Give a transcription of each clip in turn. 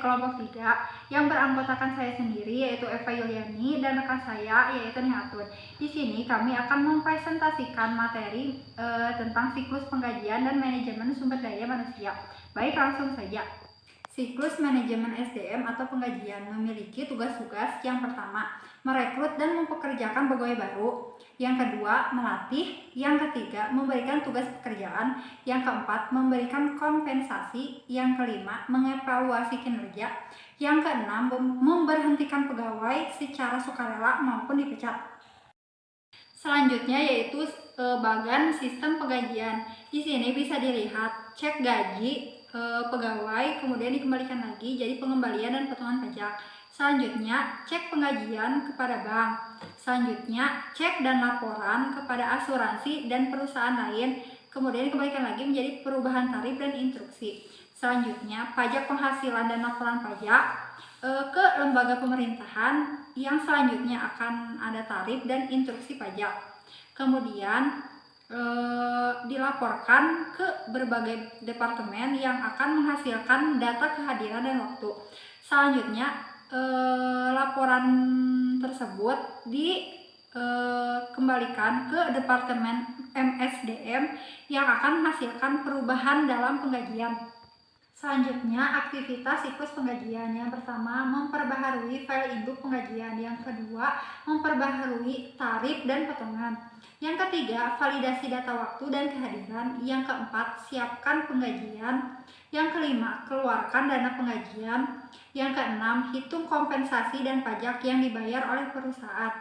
kelompok 3 yang beranggotakan saya sendiri yaitu Eva Yuliani dan rekan saya yaitu Nihatun. Di sini kami akan mempresentasikan materi tentang siklus penggajian dan manajemen sumber daya manusia. Baik, langsung saja. Siklus manajemen SDM atau penggajian memiliki tugas-tugas. Yang pertama, merekrut dan mempekerjakan pegawai baru. Yang kedua, melatih. Yang ketiga, memberikan tugas pekerjaan. Yang keempat, memberikan kompensasi. Yang kelima, mengevaluasi kinerja. Yang keenam, memberhentikan pegawai secara sukarela maupun dipecat. Selanjutnya yaitu bagan sistem penggajian. Di sini bisa dilihat cek gaji pegawai, kemudian dikembalikan lagi jadi pengembalian dan potongan pajak. Selanjutnya cek penggajian kepada bank. Selanjutnya cek dan laporan kepada asuransi dan perusahaan lain, kemudian dikembalikan lagi menjadi perubahan tarif dan instruksi. Selanjutnya pajak penghasilan dan laporan pajak ke lembaga pemerintahan, yang selanjutnya akan ada tarif dan instruksi pajak. Kemudian dilaporkan ke berbagai departemen yang akan menghasilkan data kehadiran dan waktu. Selanjutnya laporan tersebut dikembalikan ke departemen MSDM yang akan menghasilkan perubahan dalam penggajian. Selanjutnya aktivitas siklus penggajian. Yang pertama, memperbaharui file induk penggajian. Yang kedua, memperbaharui tarif dan potongan. Yang ketiga, validasi data waktu dan kehadiran. Yang keempat, siapkan penggajian. Yang kelima, keluarkan dana penggajian. Yang keenam, hitung kompensasi dan pajak yang dibayar oleh perusahaan.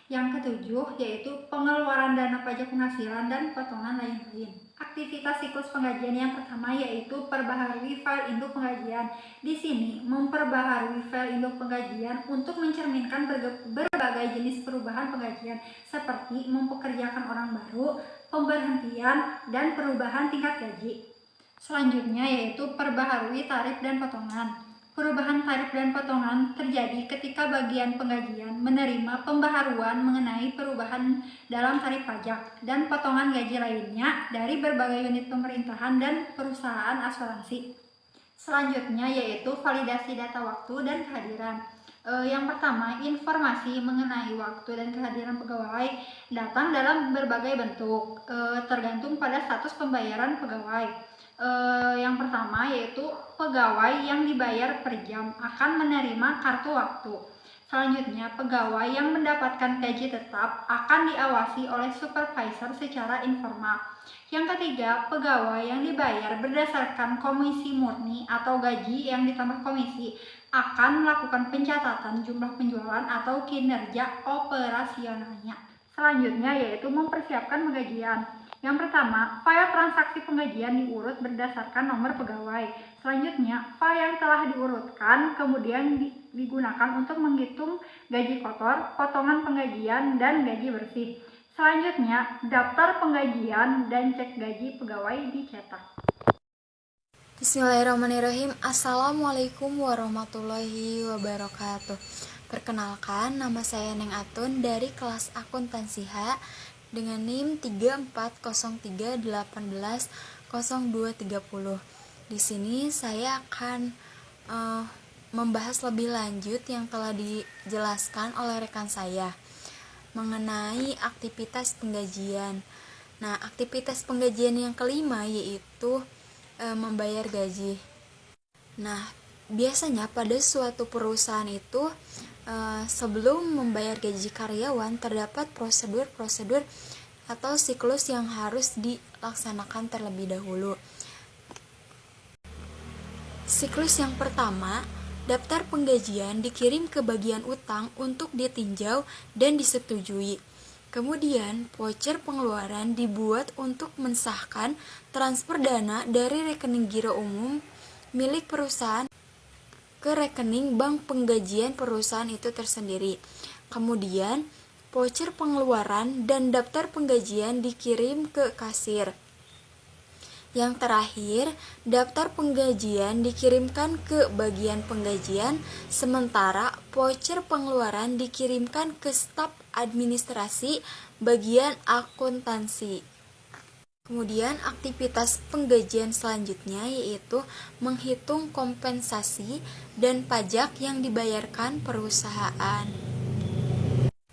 Yang ketujuh, yaitu pengeluaran dana pajak penghasilan dan potongan lain-lain. Aktivitas siklus penggajian yang pertama yaitu perbaharui file induk penggajian. Di sini memperbaharui file induk penggajian untuk mencerminkan berbagai jenis perubahan penggajian seperti mempekerjakan orang baru, pemberhentian, dan perubahan tingkat gaji. Selanjutnya yaitu perbaharui tarif dan potongan. Perubahan tarif dan potongan terjadi ketika bagian penggajian menerima pembaharuan mengenai perubahan dalam tarif pajak dan potongan gaji lainnya dari berbagai unit pemerintahan dan perusahaan asuransi. Selanjutnya yaitu validasi data waktu dan kehadiran. Yang pertama, informasi mengenai waktu dan kehadiran pegawai datang dalam berbagai bentuk, tergantung pada status pembayaran pegawai. Yang pertama yaitu pegawai yang dibayar per jam akan menerima kartu waktu. Selanjutnya, pegawai yang mendapatkan gaji tetap akan diawasi oleh supervisor secara informal. Yang ketiga, pegawai yang dibayar berdasarkan komisi murni atau gaji yang ditambah komisi akan melakukan pencatatan jumlah penjualan atau kinerja operasionalnya. Selanjutnya yaitu mempersiapkan penggajian. Yang pertama, file transaksi penggajian diurut berdasarkan nomor pegawai. Selanjutnya, file yang telah diurutkan kemudian digunakan untuk menghitung gaji kotor, potongan penggajian, dan gaji bersih. Selanjutnya, daftar penggajian dan cek gaji pegawai dicetak. Bismillahirrahmanirrahim. Assalamualaikum warahmatullahi wabarakatuh. Perkenalkan, nama saya Neng Atun dari kelas akuntansi H dengan NIM 3403180230. Di sini saya akan membahas lebih lanjut yang telah dijelaskan oleh rekan saya mengenai aktivitas penggajian. Nah, aktivitas penggajian yang kelima yaitu membayar gaji. Nah, biasanya pada suatu perusahaan itu sebelum membayar gaji karyawan terdapat prosedur-prosedur atau siklus yang harus dilaksanakan terlebih dahulu. Siklus yang pertama, daftar penggajian dikirim ke bagian utang untuk ditinjau dan disetujui. Kemudian, voucher pengeluaran dibuat untuk mensahkan transfer dana dari rekening giro umum milik perusahaan ke rekening bank penggajian perusahaan itu tersendiri. Kemudian, voucher pengeluaran dan daftar penggajian dikirim ke kasir. Yang terakhir, daftar penggajian dikirimkan ke bagian penggajian, sementara voucher pengeluaran dikirimkan ke staf administrasi bagian akuntansi. Kemudian aktivitas penggajian selanjutnya yaitu menghitung kompensasi dan pajak yang dibayarkan perusahaan.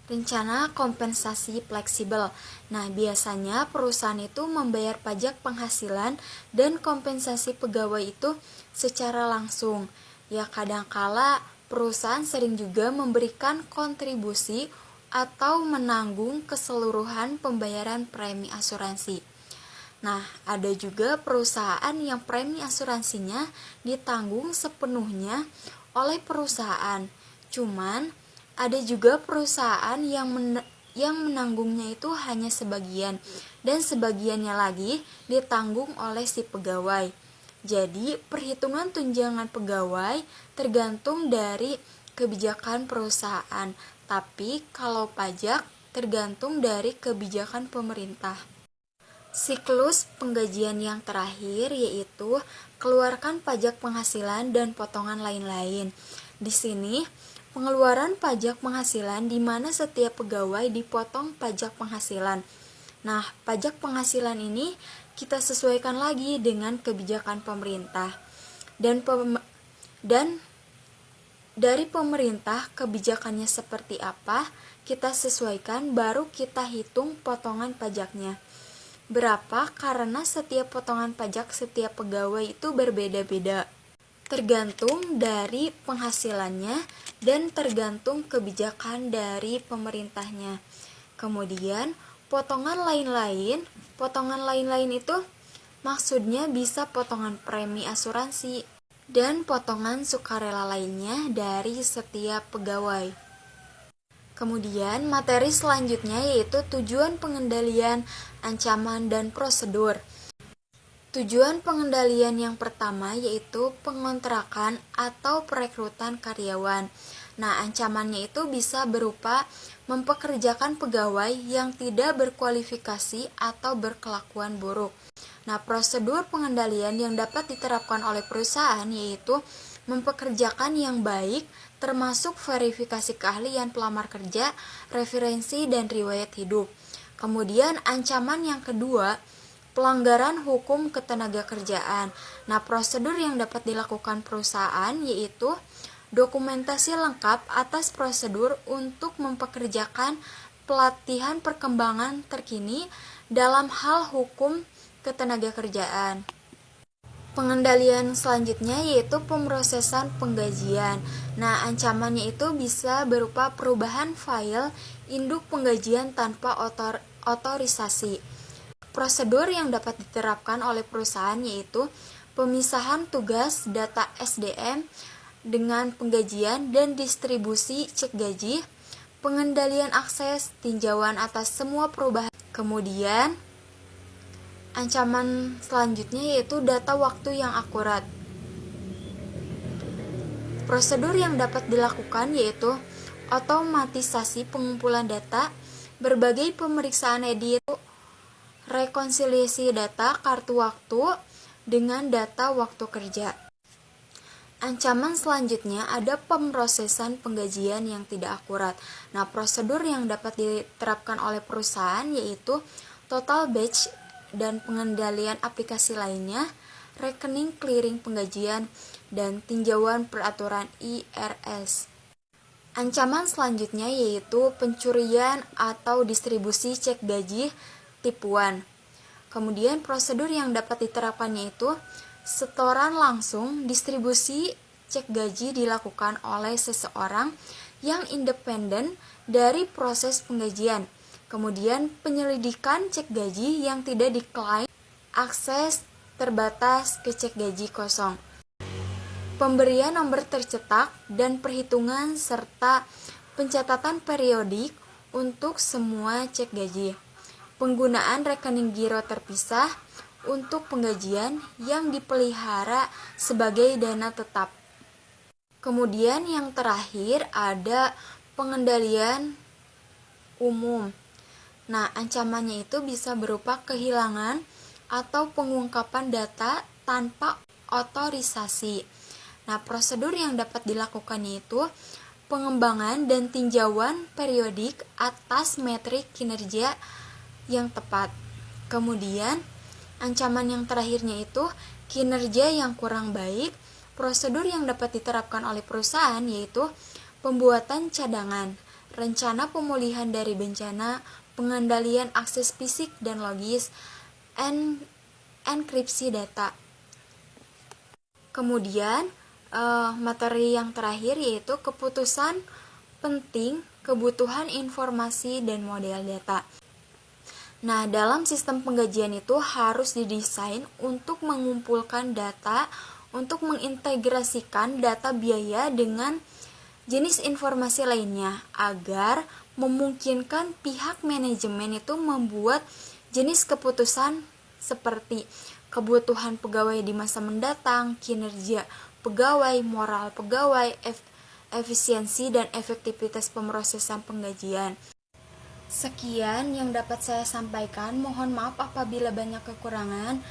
Rencana kompensasi fleksibel. Nah, biasanya perusahaan itu membayar pajak penghasilan dan kompensasi pegawai itu secara langsung. Ya, kadangkala perusahaan sering juga memberikan kontribusi atau menanggung keseluruhan pembayaran premi asuransi. Nah, ada juga perusahaan yang premi asuransinya ditanggung sepenuhnya oleh perusahaan. Cuman, ada juga perusahaan yang menanggungnya itu hanya sebagian, dan sebagiannya lagi ditanggung oleh si pegawai. Jadi, perhitungan tunjangan pegawai tergantung dari kebijakan perusahaan, tapi kalau pajak tergantung dari kebijakan pemerintah. Siklus penggajian yang terakhir yaitu keluarkan pajak penghasilan dan potongan lain-lain. Di sini, pengeluaran pajak penghasilan di mana setiap pegawai dipotong pajak penghasilan. Nah, pajak penghasilan ini kita sesuaikan lagi dengan kebijakan pemerintah. Dan dari pemerintah kebijakannya seperti apa, kita sesuaikan baru kita hitung potongan pajaknya. Berapa? Karena setiap potongan pajak setiap pegawai itu berbeda-beda. Tergantung dari penghasilannya dan tergantung kebijakan dari pemerintahnya. Kemudian, potongan lain-lain itu maksudnya bisa potongan premi asuransi dan potongan sukarela lainnya dari setiap pegawai. Kemudian materi selanjutnya yaitu tujuan pengendalian, ancaman, dan prosedur. Tujuan pengendalian yang pertama yaitu pengontrakan atau perekrutan karyawan. Nah, ancamannya itu bisa berupa mempekerjakan pegawai yang tidak berkualifikasi atau berkelakuan buruk. Nah, prosedur pengendalian yang dapat diterapkan oleh perusahaan yaitu mempekerjakan yang baik, termasuk verifikasi keahlian pelamar kerja, referensi, dan riwayat hidup. Kemudian ancaman yang kedua, pelanggaran hukum ketenagakerjaan. Nah, prosedur yang dapat dilakukan perusahaan yaitu dokumentasi lengkap atas prosedur untuk mempekerjakan, pelatihan perkembangan terkini dalam hal hukum ketenagakerjaan. Pengendalian selanjutnya yaitu pemrosesan penggajian. Nah, ancamannya itu bisa berupa perubahan file induk penggajian tanpa otorisasi. Prosedur yang dapat diterapkan oleh perusahaan yaitu pemisahan tugas data SDM dengan penggajian dan distribusi cek gaji, pengendalian akses tinjauan atas semua perubahan. Kemudian, ancaman selanjutnya yaitu data waktu yang akurat. Prosedur yang dapat dilakukan yaitu otomatisasi pengumpulan data, berbagai pemeriksaan edit, rekonsiliasi data kartu waktu dengan data waktu kerja. Ancaman selanjutnya ada pemrosesan penggajian yang tidak akurat. Nah, prosedur yang dapat diterapkan oleh perusahaan yaitu total batch dan pengendalian aplikasi lainnya, rekening clearing penggajian, dan tinjauan peraturan IRS. Ancaman selanjutnya yaitu pencurian atau distribusi cek gaji tipuan. Kemudian prosedur yang dapat diterapkannya itu setoran langsung, distribusi cek gaji dilakukan oleh seseorang yang independen dari proses penggajian. Kemudian penyelidikan cek gaji yang tidak diklaim, akses terbatas ke cek gaji kosong. Pemberian nomor tercetak dan perhitungan serta pencatatan periodik untuk semua cek gaji. Penggunaan rekening giro terpisah untuk penggajian yang dipelihara sebagai dana tetap. Kemudian yang terakhir ada pengendalian umum. Nah, ancamannya itu bisa berupa kehilangan atau pengungkapan data tanpa otorisasi. Nah, prosedur yang dapat dilakukannya itu pengembangan dan tinjauan periodik atas metrik kinerja yang tepat. Kemudian, Ancaman yang terakhirnya itu kinerja yang kurang baik. Prosedur yang dapat diterapkan oleh perusahaan yaitu pembuatan cadangan, rencana pemulihan dari bencana, pengendalian akses fisik dan logis, enkripsi data. Kemudian materi yang terakhir yaitu keputusan penting, kebutuhan informasi dan model data. Nah, dalam sistem penggajian itu harus didesain untuk mengumpulkan data, untuk mengintegrasikan data biaya dengan jenis informasi lainnya, agar memungkinkan pihak manajemen itu membuat jenis keputusan seperti kebutuhan pegawai di masa mendatang, kinerja pegawai, moral pegawai, efisiensi dan efektivitas pemrosesan penggajian. Sekian yang dapat saya sampaikan. Mohon maaf apabila banyak kekurangan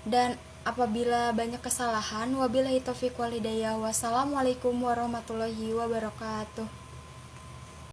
dan apabila banyak kesalahan. Wabillahi taufiq wal hidayah. Wassalamualaikum warahmatullahi wabarakatuh.